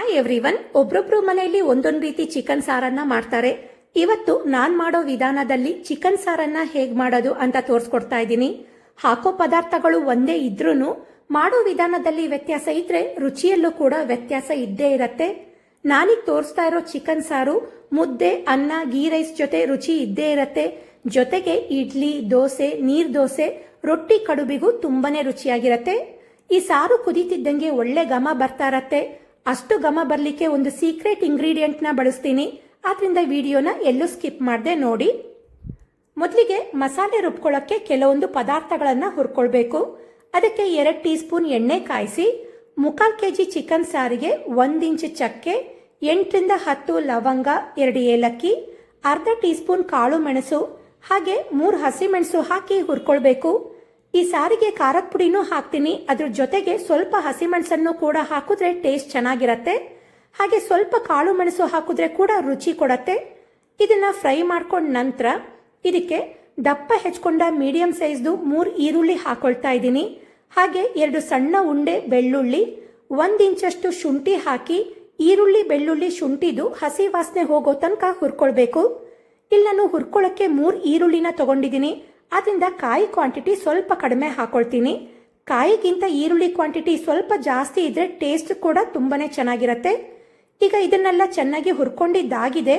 Hi everyone. ಒಬ್ರೊಬ್ರು ಮನೆಯಲ್ಲಿ ಒಂದೊಂದು ರೀತಿ ಚಿಕನ್ ಸಾರನ್ನ ಮಾಡ್ತಾರೆ. ಇವತ್ತು ನಾನ್ ಮಾಡೋ ವಿಧಾನದಲ್ಲಿ ಚಿಕನ್ ಸಾರನ್ನ ಹೇಗ್ ಮಾಡೋದು ಅಂತ ತೋರಿಸ್ಕೊಡ್ತಾ ಇದ್ದೀನಿ. ಹಾಕೋ ಪದಾರ್ಥಗಳು ಒಂದೇ ಇದ್ರೂ ಮಾಡೋ ವಿಧಾನದಲ್ಲಿ ವ್ಯತ್ಯಾಸ ಇದ್ರೆ ರುಚಿಯಲ್ಲೂ ಕೂಡ ವ್ಯತ್ಯಾಸ ಇದ್ದೇ ಇರತ್ತೆ. ನಾನೀಗ ತೋರಿಸ್ತಾ ಇರೋ ಚಿಕನ್ ಸಾರು ಮುದ್ದೆ, ಅನ್ನ, ಗೀ ರೈಸ್ ಜೊತೆ ರುಚಿ ಇದ್ದೇ ಇರತ್ತೆ. ಜೊತೆಗೆ ಇಡ್ಲಿ, ದೋಸೆ, ನೀರ್ ದೋಸೆ, ರೊಟ್ಟಿ ಕಡುಬಿಗೂ ತುಂಬಾನೇ ರುಚಿಯಾಗಿರತ್ತೆ. ಈ ಸಾರು ಕುದೀತಿದ್ದಂಗೆ ಒಳ್ಳೆ ಘಮ ಬರ್ತಾ ಇರತ್ತೆ. ಅಷ್ಟು ಘಮ ಬರ್ಲಿಕ್ಕೆ ಒಂದು ಸೀಕ್ರೆಟ್ ಇಂಗ್ರೀಡಿಯೆಂಟ್ ನ ಬಳಸ್ತೀನಿ. ಆದ್ರಿಂದ ವಿಡಿಯೋನ ಎಲ್ಲೂ ಸ್ಕಿಪ್ ಮಾಡದೆ ನೋಡಿ. ಮೊದಲಿಗೆ ಮಸಾಲೆ ರುಬ್ಕೊಳ್ಳೋಕ್ಕೆ ಕೆಲವೊಂದು ಪದಾರ್ಥಗಳನ್ನ ಹುರ್ಕೊಳ್ಬೇಕು. ಅದಕ್ಕೆ 2 ಟೀ ಸ್ಪೂನ್ ಎಣ್ಣೆ ಕಾಯಿಸಿ, 3/4 kg ಚಿಕನ್ ಸಾರಿಗೆ 1 ಇಂಚ್ ಚಕ್ಕೆ, 8 ರಿಂದ 10 ಲವಂಗ, 2 ಏಲಕ್ಕಿ, ಅರ್ಧ ಟೀ ಸ್ಪೂನ್ ಕಾಳು ಮೆಣಸು, ಹಾಗೆ 3 ಹಸಿಮೆಣಸು ಹಾಕಿ ಹುರ್ಕೊಳ್ಬೇಕು. ಈ ಸಾರಿಗೆ ಖಾರದ ಪುಡಿನೂ ಹಾಕ್ತೀನಿ. ಅದ್ರ ಜೊತೆಗೆ ಸ್ವಲ್ಪ ಹಸಿಮೆಣಸನ್ನು ಕೂಡ ಹಾಕಿದ್ರೆ ಟೇಸ್ಟ್ ಚೆನ್ನಾಗಿರತ್ತೆ. ಹಾಗೆ ಸ್ವಲ್ಪ ಕಾಳು ಮೆಣಸು ಹಾಕಿದ್ರೆ ಕೂಡ ರುಚಿ ಕೊಡತ್ತೆ. ಇದನ್ನ ಫ್ರೈ ಮಾಡ್ಕೊಂಡ ನಂತರ ಇದಕ್ಕೆ ದಪ್ಪ ಹೆಚ್ಕೊಂಡ ಮೀಡಿಯಂ ಸೈಜ್ದು 3 ಈರುಳ್ಳಿ ಹಾಕೊಳ್ತಾ ಇದ್ದೀನಿ. ಹಾಗೆ 2 ಸಣ್ಣ ಉಂಡೆ ಬೆಳ್ಳುಳ್ಳಿ, 1 ಇಂಚಷ್ಟು ಶುಂಠಿ ಹಾಕಿ ಈರುಳ್ಳಿ, ಬೆಳ್ಳುಳ್ಳಿ, ಶುಂಠಿದು ಹಸಿ ವಾಸನೆ ಹೋಗೋ ತನಕ ಹುರ್ಕೊಳ್ಬೇಕು. ಇಲ್ಲಿ ನಾನು ಹುರ್ಕೊಳ್ಳೋಕ್ಕೆ 3 ಈರುಳ್ಳಿನ ತಗೊಂಡಿದ್ದೀನಿ. ಅದರಿಂದ ಕಾಯಿ ಕ್ವಾಂಟಿಟಿ ಸ್ವಲ್ಪ ಕಡಿಮೆ ಹಾಕೊಳ್ತೀನಿ. ಕಾಯಿಗಿಂತ ಈರುಳ್ಳಿ ಕ್ವಾಂಟಿಟಿ ಸ್ವಲ್ಪ ಜಾಸ್ತಿ ಇದ್ರೆ ಟೇಸ್ಟ್ ಕೂಡ ತುಂಬಾನೇ ಚೆನ್ನಾಗಿರತ್ತೆ. ಈಗ ಇದನ್ನೆಲ್ಲ ಚೆನ್ನಾಗಿ ಹುರ್ಕೊಂಡಿದ್ದಾಗಿದೆ.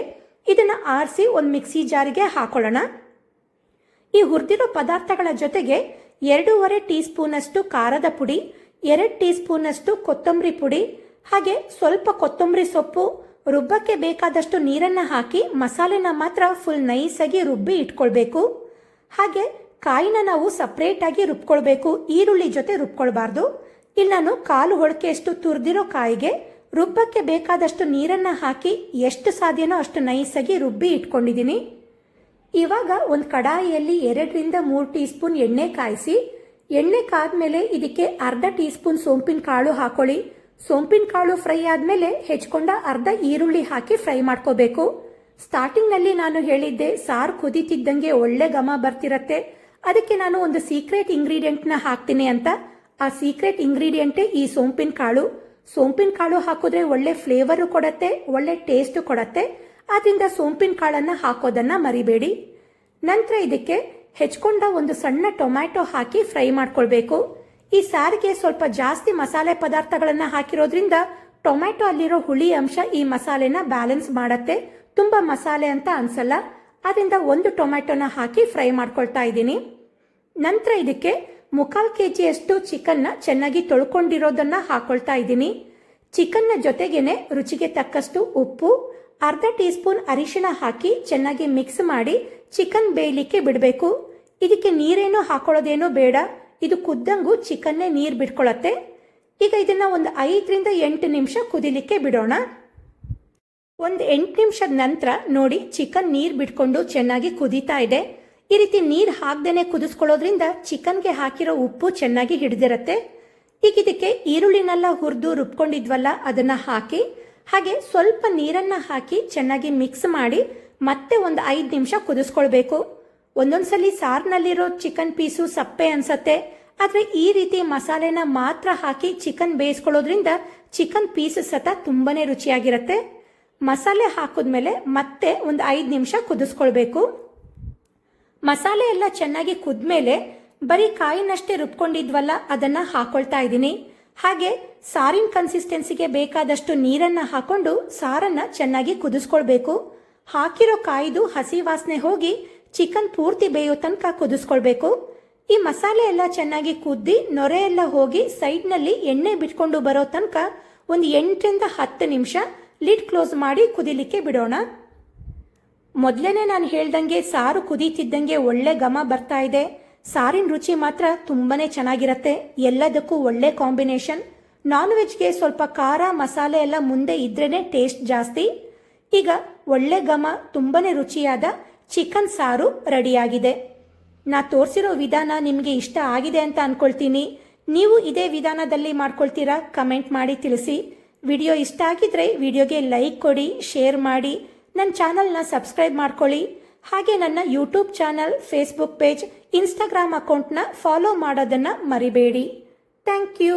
ಇದನ್ನ ಆರಿಸಿ ಒಂದು ಮಿಕ್ಸಿ ಜಾರಿಗೆ ಹಾಕೊಳ್ಳೋಣ. ಈ ಹುರಿದಿರೋ ಪದಾರ್ಥಗಳ ಜೊತೆಗೆ 2.5 ಟೀ ಸ್ಪೂನ್ ಅಷ್ಟು ಖಾರದ ಪುಡಿ, 2 ಟೀ ಸ್ಪೂನ್ ಅಷ್ಟು ಕೊತ್ತಂಬರಿ ಪುಡಿ, ಹಾಗೆ ಸ್ವಲ್ಪ ಕೊತ್ತಂಬರಿ ಸೊಪ್ಪು, ರುಬ್ಬಕ್ಕೆ ಬೇಕಾದಷ್ಟು ನೀರನ್ನ ಹಾಕಿ ಮಸಾಲೆನ ಮಾತ್ರ ಫುಲ್ ನೈಸಾಗಿ ರುಬ್ಬಿ ಇಟ್ಕೊಳ್ಬೇಕು. ಹಾಗೆ ಕಾಯಿನ ನಾವು ಸಪ್ರೇಟ್ ಆಗಿ ರುಬ್ಕೊಳ್ಬೇಕು, ಈರುಳ್ಳಿ ಜೊತೆ ರುಬ್ಕೊಳ್ಬಾರ್ದು. ಇಲ್ಲಿ ನಾನು 1/4 ಹೋಳಿಕೆಯಷ್ಟು ತುರಿದಿರೋ ಕಾಯಿಗೆ ರುಬ್ಬಕ್ಕೆ ಬೇಕಾದಷ್ಟು ನೀರನ್ನ ಹಾಕಿ ಎಷ್ಟು ಸಾಧ್ಯನೋ ಅಷ್ಟು ನೈಸಾಗಿ ರುಬ್ಬಿ ಇಟ್ಕೊಂಡಿದ್ದೀನಿ. ಇವಾಗ ಒಂದು ಕಡಾಯಿಯಲ್ಲಿ 2 ರಿಂದ 3 ಟೀ ಸ್ಪೂನ್ ಎಣ್ಣೆ ಕಾಯಿಸಿ, ಎಣ್ಣೆ ಕಾದ್ಮೇಲೆ ಇದಕ್ಕೆ ಅರ್ಧ ಟೀ ಸ್ಪೂನ್ ಸೋಂಪಿನ ಕಾಳು ಹಾಕೊಳ್ಳಿ. ಸೋಂಪಿನ ಕಾಳು ಫ್ರೈ ಆದ್ಮೇಲೆ ಹೆಚ್ಕೊಂಡ ಅರ್ಧ ಈರುಳ್ಳಿ ಹಾಕಿ ಫ್ರೈ ಮಾಡ್ಕೋಬೇಕು. ಸ್ಟಾರ್ಟಿಂಗ್ ನಲ್ಲಿ ನಾನು ಹೇಳಿದ್ದೆ ಸಾರು ಕುದೀತಿದ್ದಂಗೆ ಒಳ್ಳೆ ಘಮ ಬರ್ತಿರತ್ತೆ. ಅದಕ್ಕೆ ನಾನು ಒಂದು ಸೀಕ್ರೆಟ್ ಇಂಗ್ರೀಡಿಯೆಂಟ್ ನ ಹಾಕ್ತೀನಿ ಅಂತ. ಆ ಸೀಕ್ರೆಟ್ ಇಂಗ್ರೀಡಿಯೆಂಟೇ ಈ ಸೋಂಪಿನ ಕಾಳು. ಸೋಂಪಿನ ಕಾಳು ಹಾಕಿದ್ರೆ ಒಳ್ಳೆ ಫ್ಲೇವರು ಕೊಡತ್ತೆ, ಒಳ್ಳೆ ಟೇಸ್ಟ್ ಕೊಡತ್ತೆ. ಆದ್ರಿಂದ ಸೋಂಪಿನ ಕಾಳನ್ನ ಹಾಕೋದನ್ನ ಮರಿಬೇಡಿ. ನಂತರ ಇದಕ್ಕೆ ಹೆಚ್ಕೊಂಡ ಒಂದು ಸಣ್ಣ ಟೊಮ್ಯಾಟೊ ಹಾಕಿ ಫ್ರೈ ಮಾಡ್ಕೊಳ್ಬೇಕು. ಈ ಸಾರಿಗೆ ಸ್ವಲ್ಪ ಜಾಸ್ತಿ ಮಸಾಲೆ ಪದಾರ್ಥಗಳನ್ನ ಹಾಕಿರೋದ್ರಿಂದ ಟೊಮ್ಯಾಟೊ ಅಲ್ಲಿರೋ ಹುಳಿ ಅಂಶ ಈ ಮಸಾಲೆನ ಬ್ಯಾಲೆನ್ಸ್ ಮಾಡತ್ತೆ. ತುಂಬಾ ಮಸಾಲೆ ಅಂತ ಅನ್ಸಲ್ಲ. ಅದರಿಂದ ಒಂದು ಟೊಮ್ಯಾಟೊನ ಹಾಕಿ ಫ್ರೈ ಮಾಡ್ಕೊಳ್ತಾ ಇದ್ದೀನಿ. ನಂತರ ಇದಕ್ಕೆ 3/4 kg ಅಷ್ಟು ಚಿಕನ್ನ ಚೆನ್ನಾಗಿ ತೊಳ್ಕೊಂಡಿರೋದನ್ನ ಹಾಕೊಳ್ತಾ ಇದ್ದೀನಿ. ಚಿಕನ್ನ ಜೊತೆಗೇನೆ ರುಚಿಗೆ ತಕ್ಕಷ್ಟು ಉಪ್ಪು, ಅರ್ಧ ಟೀ ಸ್ಪೂನ್ ಅರಿಶಿಣ ಹಾಕಿ ಚೆನ್ನಾಗಿ ಮಿಕ್ಸ್ ಮಾಡಿ ಚಿಕನ್ ಬೇಯಲಿಕ್ಕೆ ಬಿಡಬೇಕು. ಇದಕ್ಕೆ ನೀರೇನು ಹಾಕೊಳ್ಳೋದೇನೋ ಬೇಡ. ಇದು ಕುದ್ದಂಗೂ ಚಿಕನ್ನೇ ನೀರು ಬಿಟ್ಕೊಳತ್ತೆ. ಈಗ ಇದನ್ನ ಒಂದು 5 ರಿಂದ 8 ನಿಮಿಷ ಕುದಿಲಿಕ್ಕೆ ಬಿಡೋಣ. ಒಂದು 8 ನಿಮಿಷದ ನಂತರ ನೋಡಿ ಚಿಕನ್ ನೀರು ಬಿಟ್ಕೊಂಡು ಚೆನ್ನಾಗಿ ಕುದೀತಾ ಇದೆ. ಈ ರೀತಿ ನೀರು ಹಾಕ್ದೇನೆ ಕುದಿಸ್ಕೊಳ್ಳೋದ್ರಿಂದ ಚಿಕನ್ಗೆ ಹಾಕಿರೋ ಉಪ್ಪು ಚೆನ್ನಾಗಿ ಹಿಡಿದಿರತ್ತೆ. ಈಗ ಇದಕ್ಕೆ ಈರುಳ್ಳಿನೆಲ್ಲ ಹುರಿದು ರುಬ್ಕೊಂಡಿದ್ವಲ್ಲ ಅದನ್ನ ಹಾಕಿ, ಹಾಗೆ ಸ್ವಲ್ಪ ನೀರನ್ನ ಹಾಕಿ ಚೆನ್ನಾಗಿ ಮಿಕ್ಸ್ ಮಾಡಿ ಮತ್ತೆ ಒಂದು 5 ನಿಮಿಷ ಕುದಿಸ್ಕೊಳ್ಬೇಕು. ಒಂದೊಂದ್ಸಲಿ ಸಾರಿನಲ್ಲಿರೋ ಚಿಕನ್ ಪೀಸು ಸಪ್ಪೆ ಅನ್ಸತ್ತೆ. ಆದ್ರೆ ಈ ರೀತಿ ಮಸಾಲೆನ ಮಾತ್ರ ಹಾಕಿ ಚಿಕನ್ ಬೇಯಿಸ್ಕೊಳ್ಳೋದ್ರಿಂದ ಚಿಕನ್ ಪೀಸ್ ಸತ ತುಂಬಾನೇ ರುಚಿಯಾಗಿರತ್ತೆ. ಮಸಾಲೆ ಹಾಕಿದ್ಮೇಲೆ ಮತ್ತೆ ಒಂದು 5 ನಿಮಿಷ ಕುದಿಸ್ಕೊಳ್ಬೇಕು. ಮಸಾಲೆ ಎಲ್ಲ ಚೆನ್ನಾಗಿ ಕುದ್ಮೇಲೆ ಬರೀ ಕಾಯಿನಷ್ಟೇ ರುಬ್ಕೊಂಡಿದ್ವಲ್ಲ ಅದನ್ನ ಹಾಕೊಳ್ತಾ ಇದ್ದೀನಿ. ಹಾಗೆ ಸಾರಿನ ಕನ್ಸಿಸ್ಟೆನ್ಸಿಗೆ ಬೇಕಾದಷ್ಟು ನೀರನ್ನ ಹಾಕೊಂಡು ಸಾರನ್ನ ಚೆನ್ನಾಗಿ ಕುದಿಸ್ಕೊಳ್ಬೇಕು. ಹಾಕಿರೋ ಕಾಯ್ದು ಹಸಿ ವಾಸನೆ ಹೋಗಿ ಚಿಕನ್ ಪೂರ್ತಿ ಬೇಯೋ ತನಕ ಕುದಿಸ್ಕೊಳ್ಬೇಕು. ಈ ಮಸಾಲೆ ಎಲ್ಲ ಚೆನ್ನಾಗಿ ಕುದ್ದಿ ನೊರೆ ಎಲ್ಲ ಹೋಗಿ ಸೈಡ್ನಲ್ಲಿ ಎಣ್ಣೆ ಬಿಟ್ಕೊಂಡು ಬರೋ ತನಕ ಒಂದು 8 ರಿಂದ 10 ನಿಮಿಷ ಲಿಡ್ ಕ್ಲೋಸ್ ಮಾಡಿ ಕುದಿಲಿಕ್ಕೆ ಬಿಡೋಣ. ಮೊದಲೇನೆ ನಾನು ಹೇಳ್ದಂಗೆ ಸಾರು ಕುದೀತಿದ್ದಂಗೆ ಒಳ್ಳೆ ಘಮ ಬರ್ತಾ ಇದೆ. ಸಾರಿನ ರುಚಿ ಮಾತ್ರ ತುಂಬಾನೇ ಚೆನ್ನಾಗಿರತ್ತೆ. ಎಲ್ಲದಕ್ಕೂ ಒಳ್ಳೆ ಕಾಂಬಿನೇಷನ್. ನಾನ್ ವೆಜ್ಗೆ ಸ್ವಲ್ಪ ಖಾರ ಮಸಾಲೆ ಎಲ್ಲ ಮುಂದೆ ಇದ್ರೇನೆ ಟೇಸ್ಟ್ ಜಾಸ್ತಿ. ಈಗ ಒಳ್ಳೆ ಘಮ, ತುಂಬಾನೇ ರುಚಿಯಾದ ಚಿಕನ್ ಸಾರು ರೆಡಿಯಾಗಿದೆ. ನಾ ತೋರಿಸಿರೋ ವಿಧಾನ ನಿಮಗೆ ಇಷ್ಟ ಆಗಿದೆ ಅಂತ ಅನ್ಕೊಳ್ತೀನಿ. ನೀವು ಇದೇ ವಿಧಾನದಲ್ಲಿ ಮಾಡ್ಕೊಳ್ತೀರಾ? ಕಮೆಂಟ್ ಮಾಡಿ ತಿಳಿಸಿ. ವಿಡಿಯೋ ಇಷ್ಟ ಆಗಿದ್ರೆ ವಿಡಿಯೋಗೆ ಲೈಕ್ ಕೊಡಿ, ಶೇರ್ ಮಾಡಿ, ನನ್ನ ಚಾನಲ್ನ ಸಬ್ಸ್ಕ್ರೈಬ್ ಮಾಡ್ಕೊಳ್ಳಿ. ಹಾಗೆ ನನ್ನ YouTube channel, Facebook page, Instagram ಅಕೌಂಟ್ನ ಫಾಲೋ ಮಾಡೋದನ್ನ ಮರಿಬೇಡಿ. Thank you.